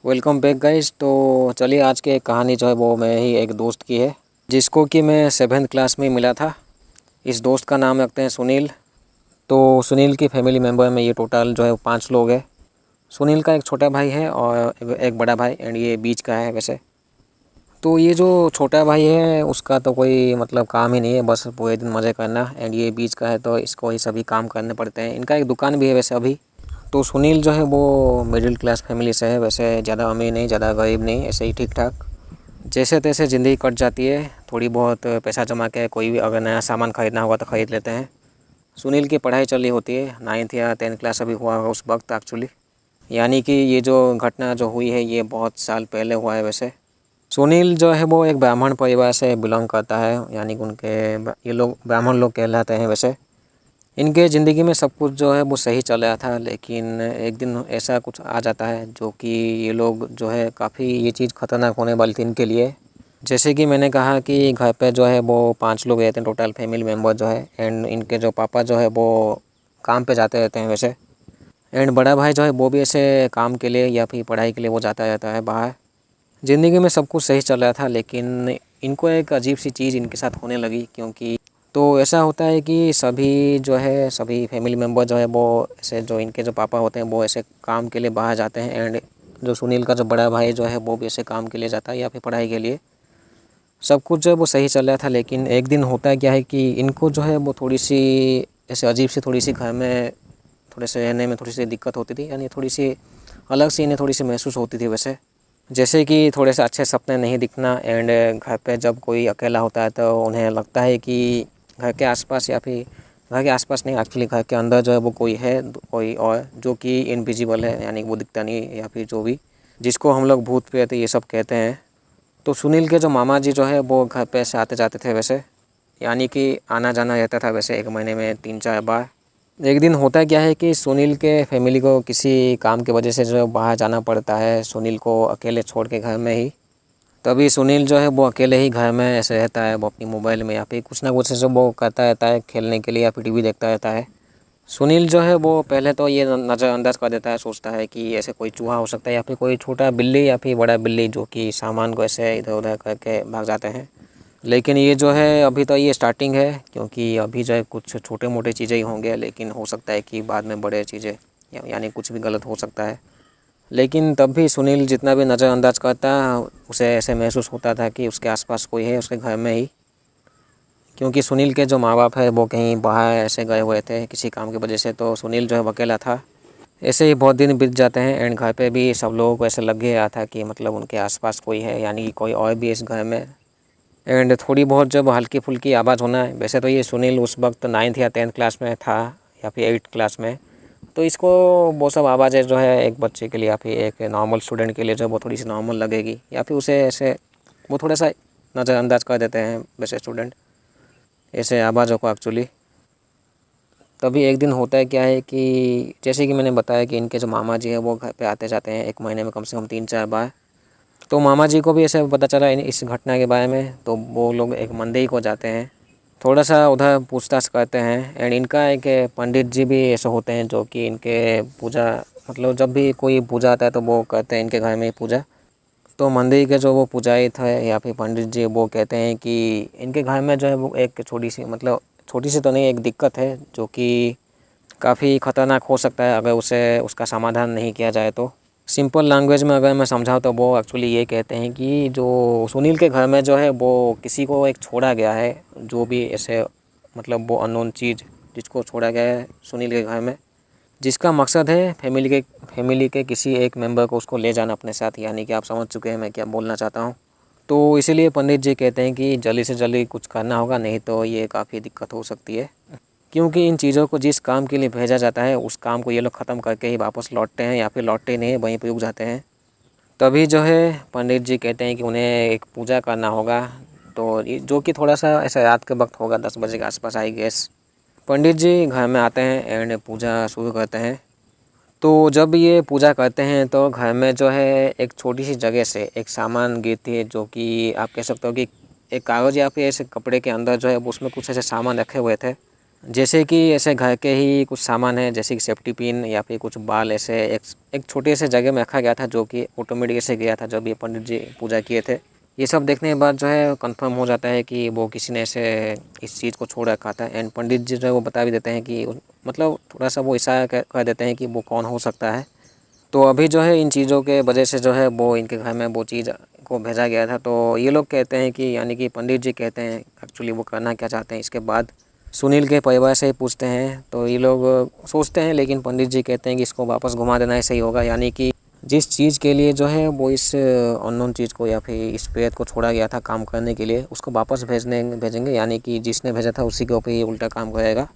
Welcome back guys. तो चलिए आज की एक कहानी जो है वो मैं ही एक दोस्त की है, जिसको कि मैं 7th क्लास में मिला था। इस दोस्त का नाम रखते हैं सुनील। तो सुनील की फैमिली मेम्बर में ये टोटल जो है 5 लोग हैं। सुनील का एक छोटा भाई है और एक बड़ा भाई एंड ये बीच का है वैसे। तो ये जो छोटा भाई है उसका तो कोई मतलब काम ही नहीं है, बस पूरे दिन मज़े करना। एंड ये बीच का है तो इसको ही सभी काम करने पड़ते हैं। इनका एक दुकान भी है वैसे अभी। तो सुनील जो है वो मिडिल क्लास फैमिली से है, वैसे ज़्यादा अमीर नहीं ज़्यादा गरीब नहीं, ऐसे ही ठीक ठाक जैसे तैसे ज़िंदगी कट जाती है। थोड़ी बहुत पैसा जमा के कोई भी अगर नया सामान ख़रीदना होगा तो ख़रीद लेते हैं। सुनील की पढ़ाई चल रही होती है, 9th या 10th क्लास अभी हुआ होगा उस वक्त एक्चुअली। यानी कि ये जो घटना जो हुई है ये बहुत साल पहले हुआ है वैसे। सुनील जो है वो एक ब्राह्मण परिवार से बिलोंग करता है, यानी कि उनके ये लोग ब्राह्मण लोग कहलाते हैं वैसे। इनके ज़िंदगी में सब कुछ जो है वो सही चल रहा था, लेकिन एक दिन ऐसा कुछ आ जाता है जो कि ये लोग जो है काफ़ी ये चीज़ ख़तरनाक होने वाली थी इनके लिए। जैसे कि मैंने कहा कि घर पे जो है वो 5 लोग रहते हैं टोटल फैमिली मेम्बर जो है। एंड इनके जो पापा जो है वो काम पे जाते रहते हैं वैसे। एंड बड़ा भाई जो है वो भी ऐसे काम के लिए या फिर पढ़ाई के लिए वो जाता रहता है बाहर। ज़िंदगी में सब कुछ सही चल रहा था, लेकिन इनको एक अजीब सी चीज़ इनके साथ होने लगी। क्योंकि तो ऐसा होता है कि सभी जो है सभी फैमिली मेम्बर जो है वो ऐसे जो इनके जो पापा होते हैं वो ऐसे काम के लिए बाहर जाते हैं। एंड जो सुनील का जो बड़ा भाई जो है वो भी ऐसे काम के लिए जाता है या फिर पढ़ाई के लिए। सब कुछ जो है वो सही चल रहा था, लेकिन एक दिन होता है क्या है कि इनको जो है वो थोड़ी सी ऐसे अजीब सी थोड़ी सी घर में थोड़े से रहने में थोड़ी सी दिक्कत होती थी, यानी थोड़ी सी अलग सी इन्हें थोड़ी सी महसूस होती थी वैसे। जैसे कि थोड़े से अच्छे सपने नहीं दिखना। एंड घर पे जब कोई अकेला होता है तो उन्हें लगता है कि घर के आसपास या फिर घर के आसपास नहीं एक्चुअली घर के अंदर जो है वो कोई है, कोई और जो कि इनविजिबल है, यानी वो दिखता नहीं या फिर जो भी जिसको हम लोग भूत प्रेत ये सब कहते हैं। तो सुनील के जो मामा जी जो है वो घर पे से आते जाते थे वैसे, यानी कि आना जाना रहता था वैसे 1 महीने में 3-4 बार। एक दिन होता क्या है कि सुनील के फैमिली को किसी काम की वजह से जो बाहर जाना पड़ता है सुनील को अकेले छोड़ के घर में ही। तभी सुनील जो है वो अकेले ही घर में ऐसे रहता है, वो अपनी मोबाइल में या फिर कुछ ना कुछ ऐसे वो करता रहता है खेलने के लिए या फिर टीवी देखता रहता है। सुनील जो है वो पहले तो ये नज़रअंदाज कर देता है, सोचता है कि ऐसे कोई चूहा हो सकता है या फिर कोई छोटा बिल्ली या फिर बड़ा बिल्ली जो कि सामान को ऐसे इधर उधर करके भाग जाते हैं। लेकिन ये जो है अभी तो ये स्टार्टिंग है, क्योंकि अभी जो है कुछ छोटे मोटे चीज़ें ही होंगे, लेकिन हो सकता है कि बाद में बड़े चीज़ें यानी कुछ भी गलत हो सकता है। लेकिन तब भी सुनील जितना भी नज़रअंदाज करता उसे ऐसे महसूस होता था कि उसके आसपास कोई है उसके घर में ही। क्योंकि सुनील के जो माँ बाप है वो कहीं बाहर ऐसे गए हुए थे किसी काम की वजह से, तो सुनील जो है वो अकेला था। ऐसे ही बहुत दिन बीत जाते हैं एंड घर पे भी सब लोगों को ऐसे लग गया था कि मतलब उनके आसपास कोई है, यानी कि कोई और भी इस घर में। एंड थोड़ी बहुत जब हल्की फुल्की आवाज़ होना है, वैसे तो ये सुनील उस वक्त 9th या 10th क्लास में था या फिर 8th क्लास में। तो इसको वो सब आवाज़ें जो है एक बच्चे के लिए या फिर एक नॉर्मल स्टूडेंट के लिए जो वो थोड़ी सी नॉर्मल लगेगी, या फिर उसे ऐसे वो थोड़ा सा नज़रअंदाज कर देते हैं वैसे स्टूडेंट ऐसे आवाज़ों को एक्चुअली। तभी एक दिन होता है क्या है कि जैसे कि मैंने बताया कि इनके जो मामा जी हैं वो घर पे आते जाते हैं 1 महीने में कम से कम 3-4 बार। तो मामा जी को भी ऐसे पता चला इस घटना के बारे में, तो वो लोग एक मंदिर को जाते हैं, थोड़ा सा उधर पूछताछ करते हैं। एंड इनका एक पंडित जी भी ऐसे होते हैं जो कि इनके पूजा मतलब जब भी कोई पूजा आता है तो वो करते हैं इनके घर में ही पूजा। तो मंदिर के जो वो पुजारी थे या फिर पंडित जी वो कहते हैं कि इनके घर में जो है वो एक छोटी सी मतलब छोटी सी तो नहीं एक दिक्कत है जो कि काफ़ी ख़तरनाक हो सकता है अगर उसे उसका समाधान नहीं किया जाए तो। सिंपल लैंग्वेज में अगर मैं समझाऊँ तो वो एक्चुअली ये कहते हैं कि जो सुनील के घर में जो है वो किसी को एक छोड़ा गया है, जो भी ऐसे मतलब वो अननोन चीज़ जिसको छोड़ा गया है सुनील के घर में, जिसका मकसद है फैमिली के किसी एक मेंबर को उसको ले जाना अपने साथ। यानी कि आप समझ चुके हैं मैं क्या बोलना चाहता हूँ। तो इसीलिए पंडित जी कहते हैं कि जल्दी से जल्दी कुछ करना होगा, नहीं तो ये काफ़ी दिक्कत हो सकती है। क्योंकि इन चीज़ों को जिस काम के लिए भेजा जाता है उस काम को ये लोग ख़त्म करके ही वापस लौटते हैं या फिर लौटते नहीं वहीं पे रुक जाते हैं। तभी जो है पंडित जी कहते हैं कि उन्हें एक पूजा करना होगा। तो जो कि थोड़ा सा ऐसा रात के वक्त होगा 10 बजे के आसपास आई गेस। पंडित जी घर में आते हैं एंड पूजा शुरू करते हैं। तो जब ये पूजा करते हैं तो घर में जो है एक छोटी सी जगह से एक सामान गिरती है, जो कि आप कह सकते हो कि एक कागज़ या फिर ऐसे कपड़े के अंदर जो है उसमें कुछ ऐसे सामान रखे हुए थे। जैसे कि ऐसे घर के ही कुछ सामान है, जैसे कि सेफ्टी पिन या फिर कुछ बाल ऐसे एक छोटे से जगह में रखा गया था, जो कि ऑटोमेटिक ऐसे गया था जब ये पंडित जी पूजा किए थे। ये सब देखने के बाद जो है कंफर्म हो जाता है कि वो किसी ने ऐसे इस चीज़ को छोड़ रखा था। एंड पंडित जी जो है वो बता भी देते हैं कि मतलब थोड़ा सा वो इशारा कर देते हैं कि वो कौन हो सकता है। तो अभी जो है इन चीज़ों के वजह से जो है वो इनके घर में वो चीज़ को भेजा गया था। तो ये लोग कहते हैं कि यानी कि पंडित जी कहते हैं एक्चुअली वो करना क्या चाहते हैं। इसके बाद सुनील के परिवार से ही पूछते हैं तो ये लोग सोचते हैं, लेकिन पंडित जी कहते हैं कि इसको वापस घुमा देना ही सही होगा। यानी कि जिस चीज़ के लिए जो है वो इस अननोन चीज़ को या फिर इस प्रेत को छोड़ा गया था काम करने के लिए, उसको वापस भेजेंगे। यानी कि जिसने भेजा था उसी के ऊपर ही उल्टा काम करेगा।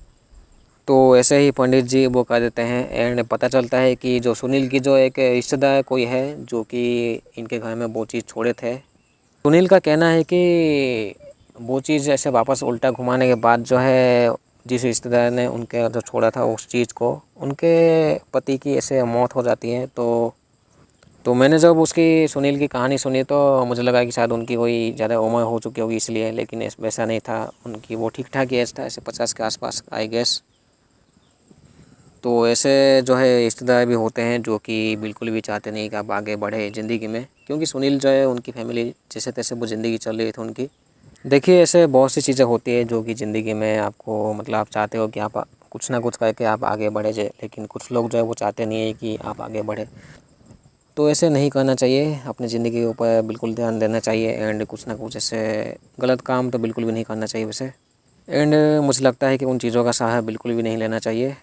तो ऐसे ही पंडित जी वो कह देते हैं। एंड पता चलता है कि जो सुनील की जो एक रिश्तेदार कोई है जो कि इनके घर में वो चीज़ छोड़े थे। सुनील का कहना है कि वो चीज़ ऐसे वापस उल्टा घुमाने के बाद जो है जिस रिश्तेदार ने उनके जो छोड़ा था उस चीज़ को, उनके पति की ऐसे मौत हो जाती है। तो मैंने जब उसकी सुनील की कहानी सुनी तो मुझे लगा कि शायद उनकी कोई ज़्यादा उम्र हो चुकी होगी इसलिए, लेकिन वैसा नहीं था। उनकी वो ठीक ठाक ही एज था, ऐसे 50 के आसपास आई गेस। तो ऐसे जो है रिश्तेदार भी होते हैं जो कि बिल्कुल भी चाहते नहीं कि आप आगे बढ़े ज़िंदगी में, क्योंकि सुनील जो है उनकी फैमिली जैसे तैसे वो ज़िंदगी चल रही थी उनकी। देखिए ऐसे बहुत सी चीज़ें होती है जो कि ज़िंदगी में आपको मतलब आप चाहते हो कि आप कुछ ना कुछ करके आप आगे बढ़े जाए, लेकिन कुछ लोग जो है वो चाहते नहीं है कि आप आगे बढ़े। तो ऐसे नहीं करना चाहिए, अपनी ज़िंदगी के ऊपर बिल्कुल ध्यान देना चाहिए। एंड कुछ ना कुछ ऐसे गलत काम तो बिल्कुल भी नहीं करना चाहिए वैसे। एंड मुझे लगता है कि उन चीज़ों का सहारा बिल्कुल भी नहीं लेना चाहिए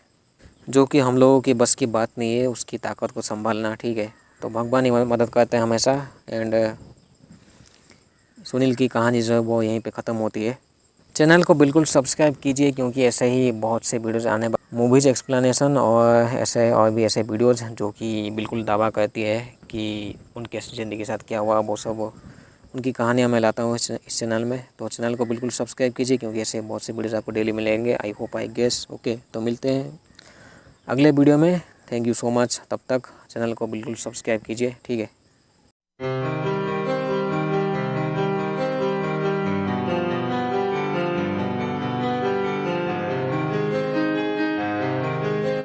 जो कि हम लोगों की बस की बात नहीं है, उसकी ताकत को संभालना। ठीक है, तो भगवान ही मदद करते हैं हमेशा। एंड सुनील की कहानी जो है वो यहीं पे ख़त्म होती है। चैनल को बिल्कुल सब्सक्राइब कीजिए, क्योंकि ऐसे ही बहुत से वीडियोज़ आने मूवीज़ एक्सप्लेनेशन और ऐसे और भी ऐसे वीडियोज़ जो कि बिल्कुल दावा करती है कि उनके ज़िंदगी के साथ क्या हुआ, वो सब उनकी कहानियाँ मैं लाता हूँ इस चैनल में। तो चैनल को बिल्कुल सब्सक्राइब कीजिए, क्योंकि ऐसे बहुत से वीडियोज़ आपको डेली मिलेंगे। I hope I guess okay. तो मिलते हैं अगले वीडियो में। Thank you so much. तब तक चैनल को बिल्कुल सब्सक्राइब कीजिए, ठीक है।